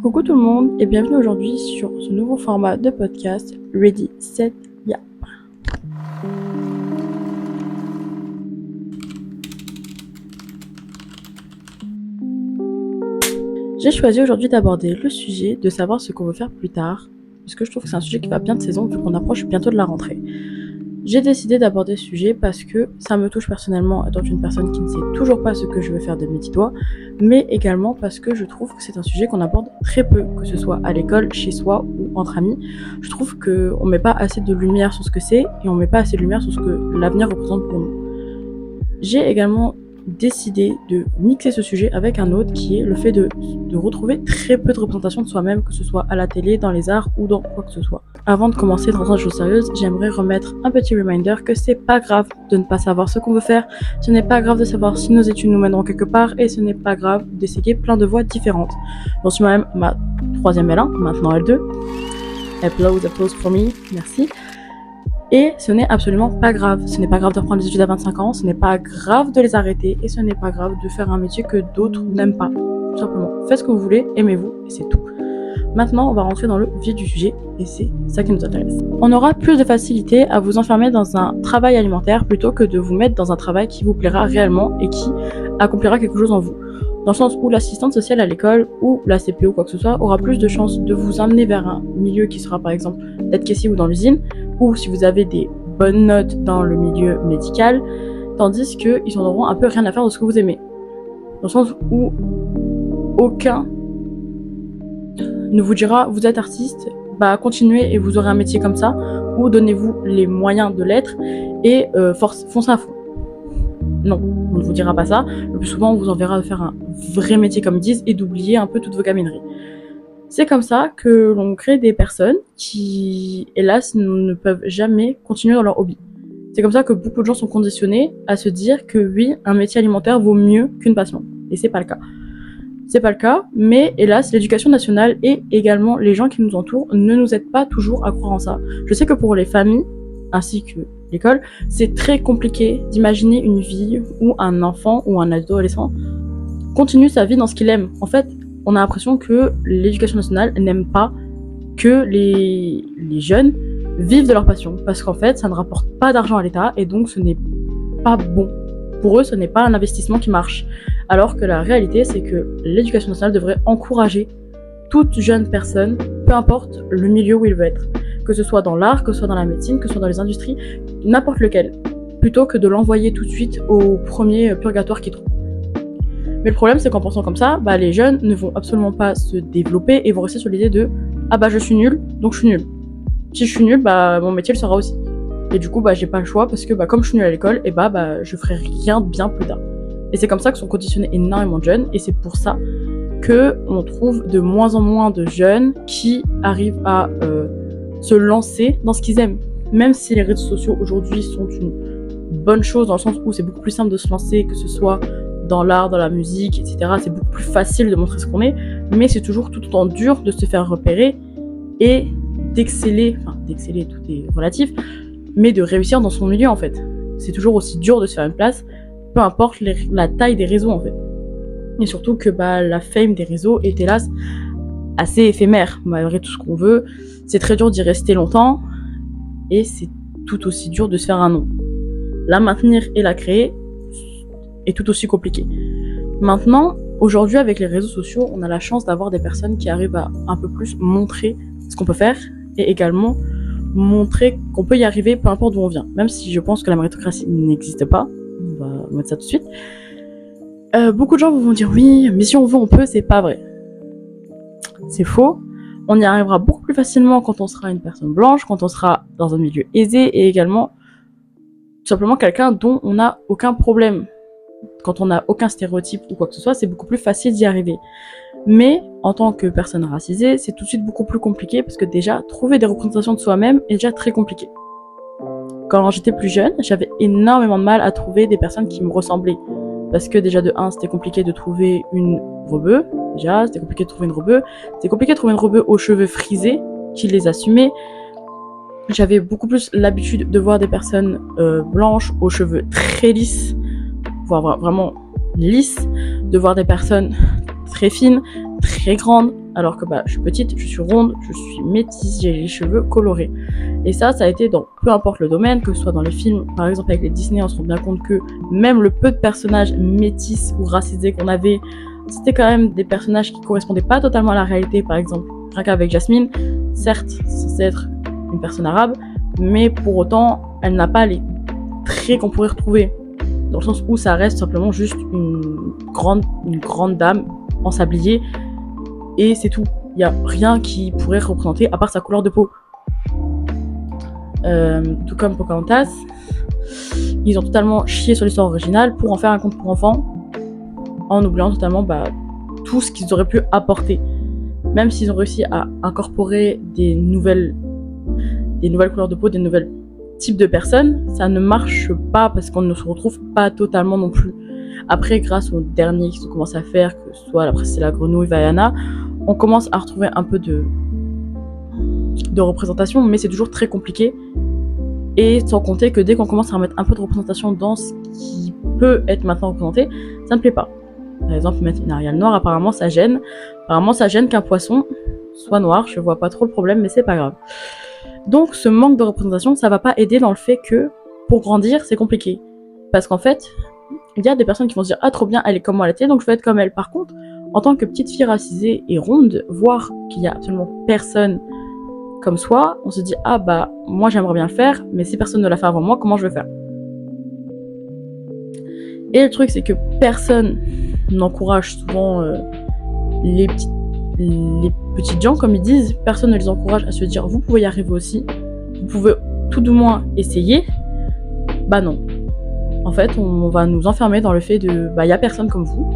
Coucou tout le monde et bienvenue aujourd'hui sur ce nouveau format de podcast Ready, Set, Yap. J'ai choisi aujourd'hui d'aborder le sujet de savoir ce qu'on veut faire plus tard, parce que je trouve que c'est un sujet qui va bien de saison vu qu'on approche bientôt de la rentrée. J'ai décidé d'aborder ce sujet parce que ça me touche personnellement étant une personne qui ne sait toujours pas ce que je veux faire de mes petits doigts, mais également parce que je trouve que c'est un sujet qu'on aborde très peu, que ce soit à l'école, chez soi ou entre amis. Je trouve qu'on met pas assez de lumière sur ce que c'est et on met pas assez de lumière sur ce que l'avenir représente pour nous. J'ai également décidé de mixer ce sujet avec un autre qui est le fait de retrouver très peu de représentation de soi-même, que ce soit à la télé, dans les arts ou dans quoi que ce soit. Avant de commencer dans une chose sérieuse, j'aimerais remettre un petit reminder que c'est pas grave de ne pas savoir ce qu'on veut faire, ce n'est pas grave de savoir si nos études nous mèneront quelque part et ce n'est pas grave d'essayer plein de voies différentes. J'en suis moi-même ma 3e L1, maintenant L2. Applause for me, merci. Et ce n'est absolument pas grave. Ce n'est pas grave de reprendre les études à 25 ans, ce n'est pas grave de les arrêter et ce n'est pas grave de faire un métier que d'autres n'aiment pas. Tout simplement, faites ce que vous voulez, aimez-vous et c'est tout. Maintenant, on va rentrer dans le vif du sujet et c'est ça qui nous intéresse. On aura plus de facilité à vous enfermer dans un travail alimentaire plutôt que de vous mettre dans un travail qui vous plaira réellement et qui accomplira quelque chose en vous. Dans le sens où l'assistante sociale à l'école ou la CPO ou quoi que ce soit aura plus de chances de vous amener vers un milieu qui sera par exemple d'être caissier ou dans l'usine, ou si vous avez des bonnes notes dans le milieu médical, tandis qu'ils en auront un peu rien à faire de ce que vous aimez. Dans le sens où aucun ne vous dira vous êtes artiste, bah continuez et vous aurez un métier comme ça, ou donnez-vous les moyens de l'être et foncez à fond. Non, on ne vous dira pas ça. Le plus souvent, on vous enverra faire un vrai métier comme ils disent et d'oublier un peu toutes vos gamineries. C'est comme ça que l'on crée des personnes qui, hélas, ne peuvent jamais continuer dans leur hobby. C'est comme ça que beaucoup de gens sont conditionnés à se dire que oui, un métier alimentaire vaut mieux qu'une passion. Et c'est pas le cas. C'est pas le cas, mais hélas, l'éducation nationale et également les gens qui nous entourent ne nous aident pas toujours à croire en ça. Je sais que pour les familles, ainsi que l'école, c'est très compliqué d'imaginer une vie où un enfant ou un adolescent continue sa vie dans ce qu'il aime. En fait, on a l'impression que l'éducation nationale n'aime pas que les jeunes vivent de leur passion, parce qu'en fait, ça ne rapporte pas d'argent à l'État et donc ce n'est pas bon. Pour eux, ce n'est pas un investissement qui marche. Alors que la réalité, c'est que l'éducation nationale devrait encourager toute jeune personne, peu importe le milieu où il veut être. Que ce soit dans l'art, que ce soit dans la médecine, que ce soit dans les industries, n'importe lequel, plutôt que de l'envoyer tout de suite au premier purgatoire qu'il trouve. Mais le problème, c'est qu'en pensant comme ça, les jeunes ne vont absolument pas se développer et vont rester sur l'idée de « Ah je suis nul, donc je suis nul. Si je suis nul, mon métier le sera aussi. » Et du coup, j'ai pas le choix parce que comme je suis nul à l'école, je ferai rien de bien plus tard. Et c'est comme ça que sont conditionnés énormément de jeunes et c'est pour ça qu'on trouve de moins en moins de jeunes qui arrivent à se lancer dans ce qu'ils aiment. Même si les réseaux sociaux aujourd'hui sont une bonne chose dans le sens où c'est beaucoup plus simple de se lancer, que ce soit dans l'art, dans la musique, etc. C'est beaucoup plus facile de montrer ce qu'on est, mais c'est toujours tout autant dur de se faire repérer et d'exceller, tout est relatif, mais de réussir dans son milieu en fait. C'est toujours aussi dur de se faire une place, peu importe la taille des réseaux en fait. Et surtout que la fame des réseaux est hélas assez éphémère, malgré tout ce qu'on veut. C'est très dur d'y rester longtemps et c'est tout aussi dur de se faire un nom. La maintenir et la créer est tout aussi compliqué. Maintenant, aujourd'hui avec les réseaux sociaux, on a la chance d'avoir des personnes qui arrivent à un peu plus montrer ce qu'on peut faire et également montrer qu'on peut y arriver peu importe d'où on vient. Même si je pense que la méritocratie n'existe pas, on va mettre ça tout de suite. Beaucoup de gens vont dire oui, mais si on veut on peut, c'est pas vrai. C'est faux. On y arrivera beaucoup plus facilement quand on sera une personne blanche, quand on sera dans un milieu aisé et également tout simplement quelqu'un dont on n'a aucun problème. Quand on n'a aucun stéréotype ou quoi que ce soit, c'est beaucoup plus facile d'y arriver. Mais en tant que personne racisée, c'est tout de suite beaucoup plus compliqué parce que déjà, trouver des représentations de soi-même est déjà très compliqué. Quand j'étais plus jeune, j'avais énormément de mal à trouver des personnes qui me ressemblaient. Parce que déjà de 1, c'était compliqué de trouver une rebeu. Déjà, c'était compliqué de trouver une rebeu. C'était compliqué de trouver une rebeu aux cheveux frisés, qui les assumait. J'avais beaucoup plus l'habitude de voir des personnes blanches aux cheveux très lisses, voire vraiment lisses, de voir des personnes très fines, très grandes, alors que je suis petite, je suis ronde, je suis métisse, j'ai les cheveux colorés. Et ça a été dans peu importe le domaine, que ce soit dans les films, par exemple avec les Disney, on se rend bien compte que même le peu de personnages métis ou racisés qu'on avait, c'était quand même des personnages qui correspondaient pas totalement à la réalité. Par exemple, rien qu'avec Jasmine, certes, c'est censé être une personne arabe, mais pour autant, elle n'a pas les traits qu'on pourrait retrouver. Dans le sens où ça reste simplement juste une grande dame en sablier, et c'est tout. Il n'y a rien qui pourrait représenter à part sa couleur de peau. Tout comme Pocahontas, ils ont totalement chié sur l'histoire originale pour en faire un conte pour enfants, en oubliant totalement tout ce qu'ils auraient pu apporter. Même s'ils ont réussi à incorporer des nouvelles couleurs de peau, des nouvelles types de personnes, ça ne marche pas parce qu'on ne se retrouve pas totalement non plus. Après, grâce aux derniers qui ont commencé à faire, que ce soit après c'est la grenouille Vaiana, on commence à retrouver un peu de représentation, mais c'est toujours très compliqué. Et sans compter que dès qu'on commence à remettre un peu de représentation dans ce qui peut être maintenant représenté, ça ne plaît pas. Par exemple, mettre une Ariel noire, apparemment ça gêne. Apparemment ça gêne qu'un poisson soit noir, je vois pas trop le problème, mais c'est pas grave. Donc ce manque de représentation, ça va pas aider dans le fait que pour grandir, c'est compliqué. Parce qu'en fait, il y a des personnes qui vont se dire « Ah trop bien, elle est comme moi à la télé, donc je vais être comme elle ». Par contre, en tant que petite fille racisée et ronde, voir qu'il y a absolument personne comme soi, on se dit « Ah moi j'aimerais bien le faire, mais si personne ne l'a fait avant moi, comment je vais faire ?» Et le truc, c'est que personne n'encourage souvent les petits gens, comme ils disent, personne ne les encourage à se dire « Vous pouvez y arriver aussi, vous pouvez tout du moins essayer ». Non. En fait, on va nous enfermer dans le fait de « y a personne comme vous,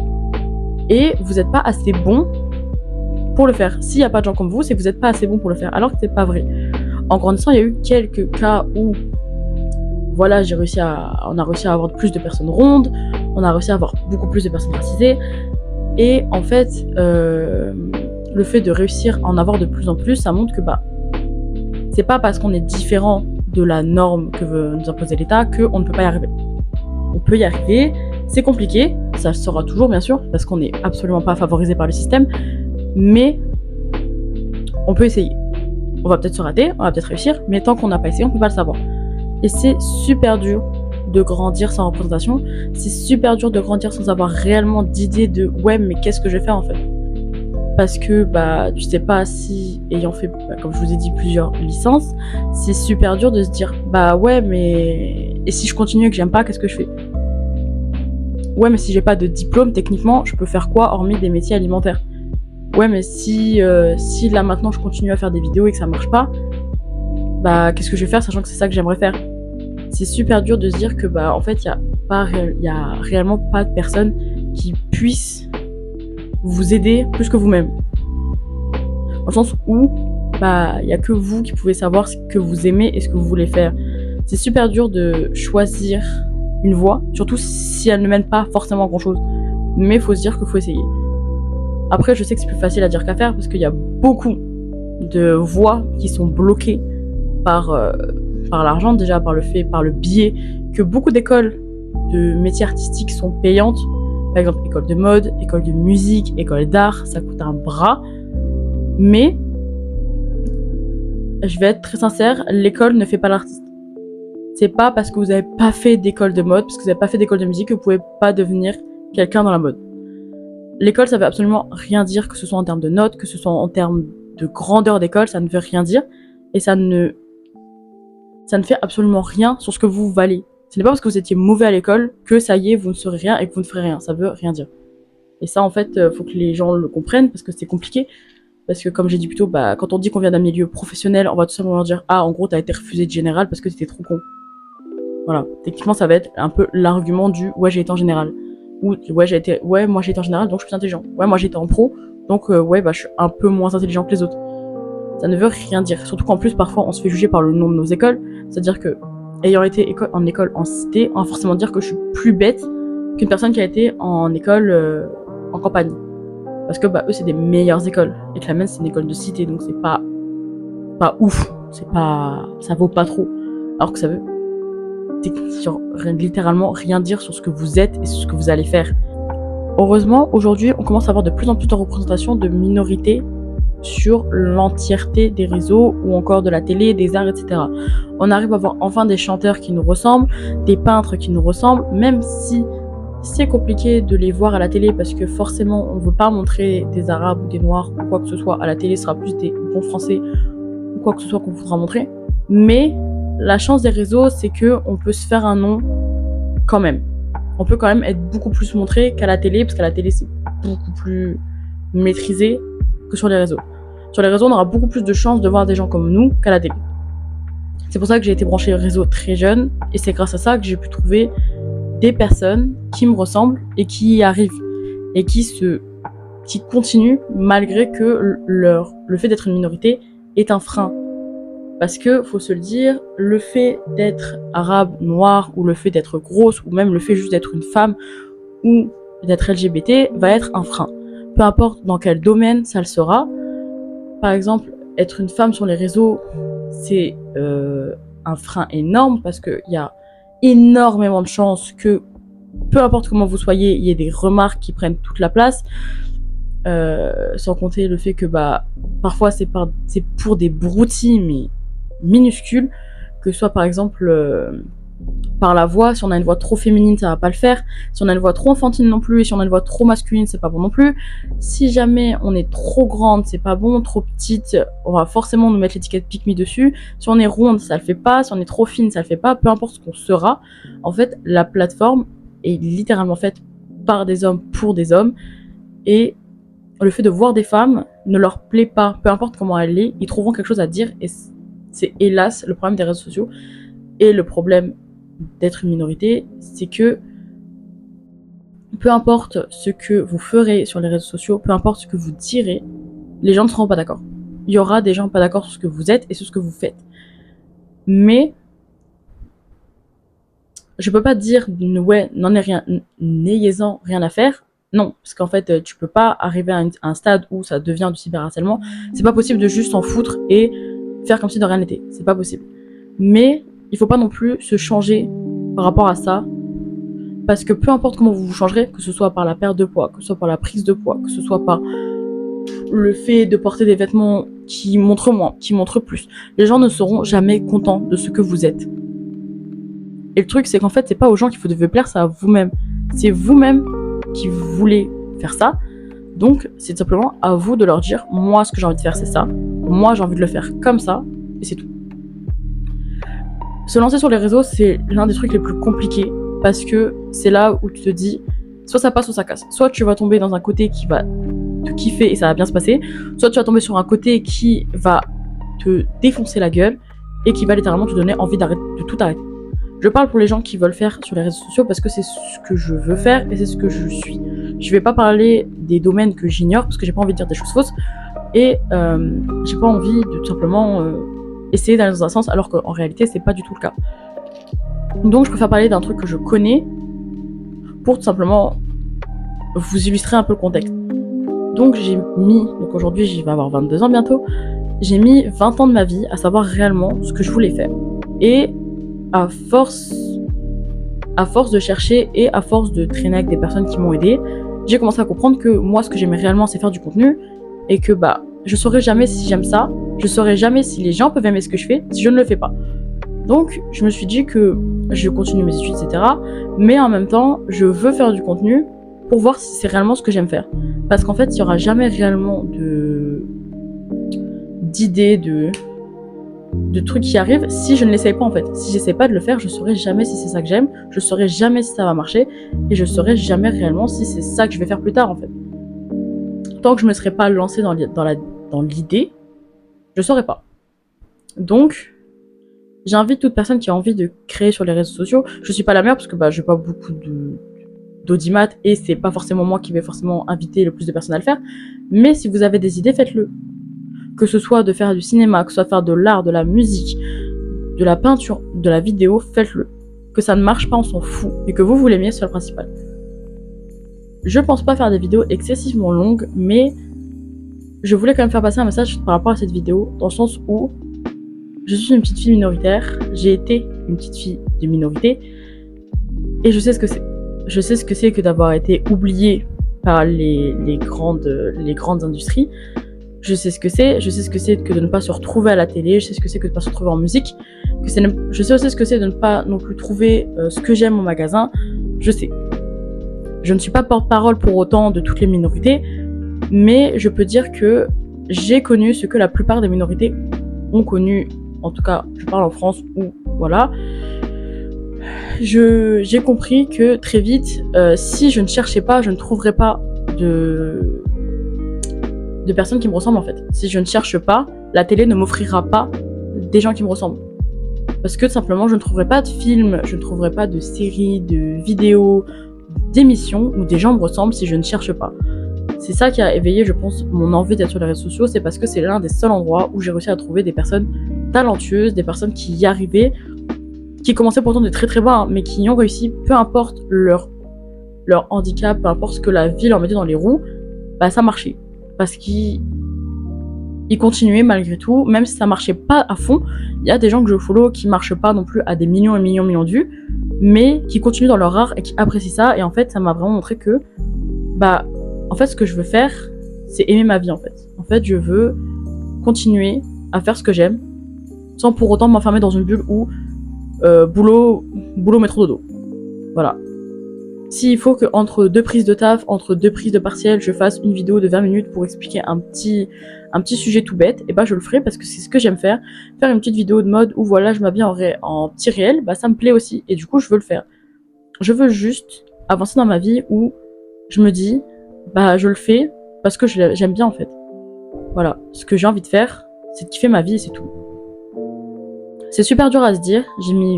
et vous n'êtes pas assez bon pour le faire. S'il n'y a pas de gens comme vous, c'est que vous n'êtes pas assez bon pour le faire. » Alors que c'est pas vrai. En grandissant, il y a eu quelques cas où on a réussi à avoir plus de personnes rondes, on a réussi à avoir beaucoup plus de personnes racisées, et en fait, le fait de réussir à en avoir de plus en plus, ça montre que c'est pas parce qu'on est différent de la norme que veut nous imposer l'État qu'on ne peut pas y arriver. On peut y arriver, c'est compliqué, ça sera toujours bien sûr, parce qu'on n'est absolument pas favorisé par le système, mais on peut essayer. On va peut-être se rater, on va peut-être réussir, mais tant qu'on n'a pas essayé, on peut pas le savoir. Et c'est super dur de grandir sans représentation, c'est super dur de grandir sans avoir réellement d'idée de « Ouais, mais qu'est-ce que je vais faire en fait ?» Parce que tu sais pas si, ayant fait, comme je vous ai dit, plusieurs licences, c'est super dur de se dire « Ouais, mais... Et si je continue et que j'aime pas, qu'est-ce que je fais ?» Ouais, mais si j'ai pas de diplôme, techniquement, je peux faire quoi hormis des métiers alimentaires ? Ouais, mais si là maintenant je continue à faire des vidéos et que ça marche pas, qu'est-ce que je vais faire sachant que c'est ça que j'aimerais faire ? C'est super dur de se dire que en fait il y a réellement pas de personne qui puisse vous aider plus que vous-même. Dans le sens où il y a que vous qui pouvez savoir ce que vous aimez et ce que vous voulez faire. C'est super dur de choisir une voie, surtout si elle ne mène pas forcément à grand chose. Mais il faut se dire qu'il faut essayer. Après, je sais que c'est plus facile à dire qu'à faire parce qu'il y a beaucoup de voies qui sont bloquées par l'argent, déjà par le biais que beaucoup d'écoles de métiers artistiques sont payantes. Par exemple, école de mode, école de musique, école d'art, ça coûte un bras. Mais, je vais être très sincère, l'école ne fait pas l'artiste. C'est pas parce que vous n'avez pas fait d'école de mode, parce que vous n'avez pas fait d'école de musique que vous pouvez pas devenir quelqu'un dans la mode. L'école, ça veut absolument rien dire, que ce soit en termes de notes, que ce soit en termes de grandeur d'école, ça ne veut rien dire. Et ça ne fait absolument rien sur ce que vous valez. Ce n'est pas parce que vous étiez mauvais à l'école que ça y est, vous ne serez rien et que vous ne ferez rien. Ça veut rien dire. Et ça, en fait, faut que les gens le comprennent parce que c'est compliqué. Parce que, comme j'ai dit plus tôt, quand on dit qu'on vient d'un milieu professionnel, on va tout simplement dire « Ah, en gros, t'as été refusé de général parce que t'étais trop con. » Voilà. Techniquement, ça va être un peu l'argument du « Ouais, j'ai été en général. » Ou « moi j'ai été en général, donc je suis plus intelligent. Ouais, moi j'ai été en pro, donc je suis un peu moins intelligent que les autres. » Ça ne veut rien dire. Surtout qu'en plus, parfois, on se fait juger par le nom de nos écoles. C'est-à-dire que, ayant été en école en cité, on va forcément dire que je suis plus bête qu'une personne qui a été en école en campagne. Parce que eux, c'est des meilleures écoles. Et que la mienne, c'est une école de cité, donc c'est pas ouf. Ça vaut pas trop. Alors que ça veut littéralement rien dire sur ce que vous êtes et sur ce que vous allez faire. Heureusement, aujourd'hui, on commence à avoir de plus en plus de représentation de minorités sur l'entièreté des réseaux ou encore de la télé, des arts, etc. On arrive à voir enfin des chanteurs qui nous ressemblent, des peintres qui nous ressemblent, même si c'est compliqué de les voir à la télé parce que forcément on veut pas montrer des arabes ou des noirs ou quoi que ce soit à la télé, ce sera plus des bons français ou quoi que ce soit qu'on voudra montrer. Mais la chance des réseaux, c'est que on peut se faire un nom quand même. On peut quand même être beaucoup plus montré qu'à la télé, parce qu'à la télé c'est beaucoup plus maîtrisé que sur les réseaux. Sur les réseaux, on aura beaucoup plus de chances de voir des gens comme nous qu'à la télé. C'est pour ça que j'ai été branchée réseau très jeune, et c'est grâce à ça que j'ai pu trouver des personnes qui me ressemblent et qui y arrivent, et qui continuent malgré que le fait d'être une minorité est un frein. Parce que, faut se le dire, le fait d'être arabe, noir, ou le fait d'être grosse, ou même le fait juste d'être une femme, ou d'être LGBT, va être un frein. Peu importe dans quel domaine ça le sera. Par exemple, être une femme sur les réseaux, c'est un frein énorme, parce qu'il y a énormément de chances que, peu importe comment vous soyez, il y ait des remarques qui prennent toute la place. Sans compter le fait que parfois c'est pour des broutilles mais minuscules, que ce soit par exemple par la voix. Si on a une voix trop féminine, ça va pas le faire. Si on a une voix trop enfantine non plus, et si on a une voix trop masculine, c'est pas bon non plus. Si jamais on est trop grande, c'est pas bon. Trop petite, on va forcément nous mettre l'étiquette pick me dessus. Si on est ronde, ça le fait pas. Si on est trop fine, ça le fait pas. Peu importe ce qu'on sera, en fait, la plateforme est littéralement faite par des hommes pour des hommes, et le fait de voir des femmes ne leur plaît pas, peu importe comment elle est, ils trouveront quelque chose à dire, et c'est hélas le problème des réseaux sociaux. Et le problème d'être une minorité, c'est que peu importe ce que vous ferez sur les réseaux sociaux, peu importe ce que vous direz, les gens ne seront pas d'accord. Il y aura des gens pas d'accord sur ce que vous êtes et sur ce que vous faites. Mais je peux pas dire ouais, n'ayez-en rien à faire. Non, parce qu'en fait, tu peux pas arriver à un stade où ça devient du cyberharcèlement. C'est pas possible de juste s'en foutre et faire comme si de rien n'était. C'est pas possible. Mais il faut pas non plus se changer par rapport à ça, parce que peu importe comment vous vous changerez, que ce soit par la perte de poids, que ce soit par la prise de poids, que ce soit par le fait de porter des vêtements qui montrent moins, qui montrent plus, les gens ne seront jamais contents de ce que vous êtes. Et le truc, c'est qu'en fait, c'est pas aux gens qu'il faut devez plaire, c'est à vous-même. C'est vous-même qui voulez faire ça. Donc, c'est simplement à vous de leur dire, moi, ce que j'ai envie de faire, c'est ça. Moi, j'ai envie de le faire comme ça, et c'est tout. Se lancer sur les réseaux, c'est l'un des trucs les plus compliqués, parce que c'est là où tu te dis, soit ça passe, soit ça casse. Soit tu vas tomber dans un côté qui va te kiffer et ça va bien se passer, soit tu vas tomber sur un côté qui va te défoncer la gueule et qui va littéralement te donner envie de tout arrêter. Je parle pour les gens qui veulent faire sur les réseaux sociaux parce que c'est ce que je veux faire et c'est ce que je suis. Je vais pas parler des domaines que j'ignore parce que j'ai pas envie de dire des choses fausses et j'ai pas envie de tout simplement essayer d'aller dans un sens alors qu'en réalité c'est pas du tout le cas. Donc je préfère parler d'un truc que je connais pour tout simplement vous illustrer un peu le contexte. Donc donc aujourd'hui je vais avoir 22 ans bientôt, j'ai mis 20 ans de ma vie à savoir réellement ce que je voulais faire. Et à force de chercher et à force de traîner avec des personnes qui m'ont aidé, j'ai commencé à comprendre que moi ce que j'aimais réellement c'est faire du contenu et que je saurais jamais si j'aime ça, je saurais jamais si les gens peuvent aimer ce que je fais si je ne le fais pas. Donc je me suis dit que je continue mes études, etc. Mais en même temps je veux faire du contenu pour voir si c'est réellement ce que j'aime faire. Parce qu'en fait il n'y aura jamais réellement d'idées, de trucs qui arrivent si je ne l'essaye pas en fait. Si j'essaie pas de le faire, je saurai jamais si c'est ça que j'aime, je saurai jamais si ça va marcher et je saurai jamais réellement si c'est ça que je vais faire plus tard en fait. Tant que je me serais pas lancée dans l'idée, je saurais pas. Donc j'invite toute personne qui a envie de créer sur les réseaux sociaux. Je suis pas la meilleure parce que j'ai pas beaucoup d'audimat et c'est pas forcément moi qui vais forcément inviter le plus de personnes à le faire. Mais si vous avez des idées, faites-le. Que ce soit de faire du cinéma, que ce soit de faire de l'art, de la musique, de la peinture, de la vidéo, faites-le. Que ça ne marche pas, on s'en fout. Et que vous l'aimiez, c'est le principal. Je pense pas faire des vidéos excessivement longues, mais je voulais quand même faire passer un message par rapport à cette vidéo, dans le sens où je suis une petite fille minoritaire, j'ai été une petite fille de minorité, et je sais ce que c'est. Je sais ce que c'est que d'avoir été oubliée par les grandes industries. je sais ce que c'est que de ne pas se retrouver à la télé, je sais ce que c'est que de ne pas se retrouver en musique, je sais aussi ce que c'est de ne pas non plus trouver ce que j'aime au magasin, je sais. Je ne suis pas porte-parole pour autant de toutes les minorités, mais je peux dire que j'ai connu ce que la plupart des minorités ont connu, en tout cas, je parle en France où, voilà. J'ai compris que très vite, si je ne cherchais pas, je ne trouverais pas de personnes qui me ressemblent en fait. Si je ne cherche pas, la télé ne m'offrira pas des gens qui me ressemblent. Parce que tout simplement, je ne trouverai pas de films, je ne trouverai pas de séries, de vidéos, d'émissions où des gens me ressemblent si je ne cherche pas. C'est ça qui a éveillé, je pense, mon envie d'être sur les réseaux sociaux, c'est parce que c'est l'un des seuls endroits où j'ai réussi à trouver des personnes talentueuses, des personnes qui y arrivaient, qui commençaient pourtant de très très bas, hein, mais qui y ont réussi, peu importe leur handicap, peu importe ce que la vie leur mettait dans les roues, bah ça marchait. Parce qu'ils continuaient malgré tout, même si ça marchait pas à fond. Il y a des gens que je follow qui marchent pas non plus à des millions et millions de vues, mais qui continuent dans leur art et qui apprécient ça. Et en fait, ça m'a vraiment montré que, bah, en fait, ce que je veux faire, c'est aimer ma vie, en fait. En fait, je veux continuer à faire ce que j'aime, sans pour autant m'enfermer dans une bulle où boulot, métro, dodo. Voilà. S'il faut qu'entre 2 prises de taf, entre 2 prises de partiel, je fasse une vidéo de 20 minutes pour expliquer un petit sujet tout bête, et bah je le ferai parce que c'est ce que j'aime faire. Faire une petite vidéo de mode où voilà, je m'habille en petit réel, bah ça me plaît aussi, et du coup je veux le faire. Je veux juste avancer dans ma vie où je me dis, bah je le fais parce que j'aime bien en fait. Voilà, ce que j'ai envie de faire, c'est de kiffer ma vie et c'est tout. C'est super dur à se dire, j'ai mis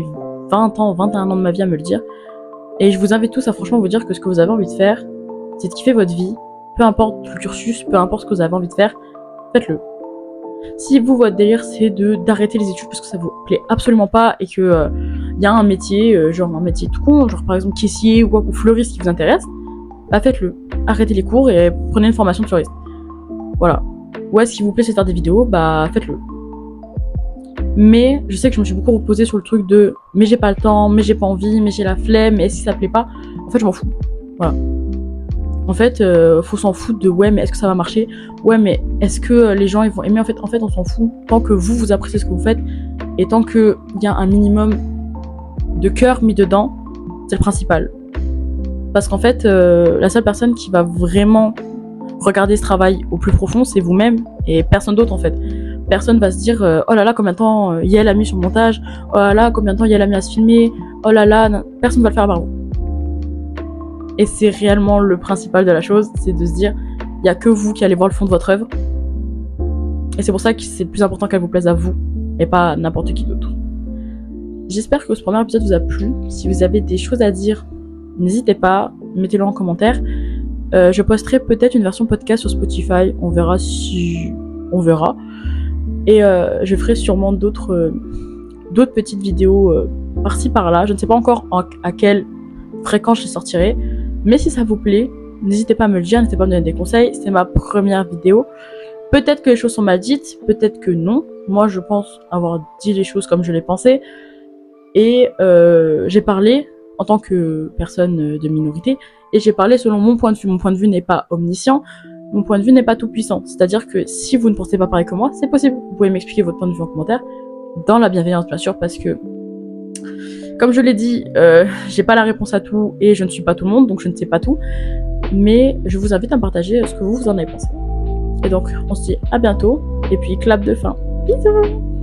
20 ans, 21 ans de ma vie à me le dire. Et je vous invite tous à franchement vous dire que ce que vous avez envie de faire, c'est de kiffer votre vie, peu importe le cursus, peu importe ce que vous avez envie de faire, faites-le. Si vous, votre délire, c'est d'arrêter les études parce que ça vous plaît absolument pas et que y a un métier, genre un métier tout con, genre par exemple caissier ou fleuriste qui vous intéresse, bah faites-le. Arrêtez les cours et prenez une formation de fleuriste. Voilà. Ouais, ce qui vous plaît c'est de faire des vidéos, bah faites-le. Mais je sais que je me suis beaucoup reposée sur le truc de mais j'ai pas le temps, mais j'ai pas envie, mais j'ai la flemme, mais est-ce que ça plaît pas? En fait, je m'en fous. Voilà. En fait, faut s'en foutre de ouais, mais est-ce que ça va marcher? Ouais, mais est-ce que les gens ils vont aimer? En fait, on s'en fout. Tant que vous appréciez ce que vous faites et tant qu'il y a un minimum de cœur mis dedans, c'est le principal. Parce qu'en fait, la seule personne qui va vraiment regarder ce travail au plus profond, c'est vous-même et personne d'autre en fait. Personne va se dire oh là là combien de temps Yael a mis sur le montage, oh là là combien de temps Yael a mis à se filmer, oh là là, non. Personne va le faire par vous. Et c'est réellement le principal de la chose, c'est de se dire il y a que vous qui allez voir le fond de votre œuvre. Et c'est pour ça que c'est le plus important qu'elle vous plaise à vous et pas n'importe qui d'autre. J'espère que ce premier épisode vous a plu. Si vous avez des choses à dire, n'hésitez pas, mettez-le en commentaire. Je posterai peut-être une version podcast sur Spotify, on verra si on verra. Et je ferai sûrement d'autres petites vidéos par-ci par-là. Je ne sais pas encore à quelle fréquence je sortirai, mais si ça vous plaît, n'hésitez pas à me le dire, n'hésitez pas à me donner des conseils. C'est ma première vidéo. Peut-être que les choses sont mal dites, peut-être que non. Moi, je pense avoir dit les choses comme je les pensais. Et j'ai parlé en tant que personne de minorité, et j'ai parlé selon mon point de vue. Mon point de vue n'est pas omniscient, mon point de vue n'est pas tout puissant. C'est-à-dire que si vous ne pensez pas pareil que moi, c'est possible. Vous pouvez m'expliquer votre point de vue en commentaire, dans la bienveillance bien sûr, parce que, comme je l'ai dit, j'ai pas la réponse à tout, et je ne suis pas tout le monde, donc je ne sais pas tout. Mais je vous invite à partager ce que vous en avez pensé. Et donc, on se dit à bientôt, et puis clap de fin. Bisous!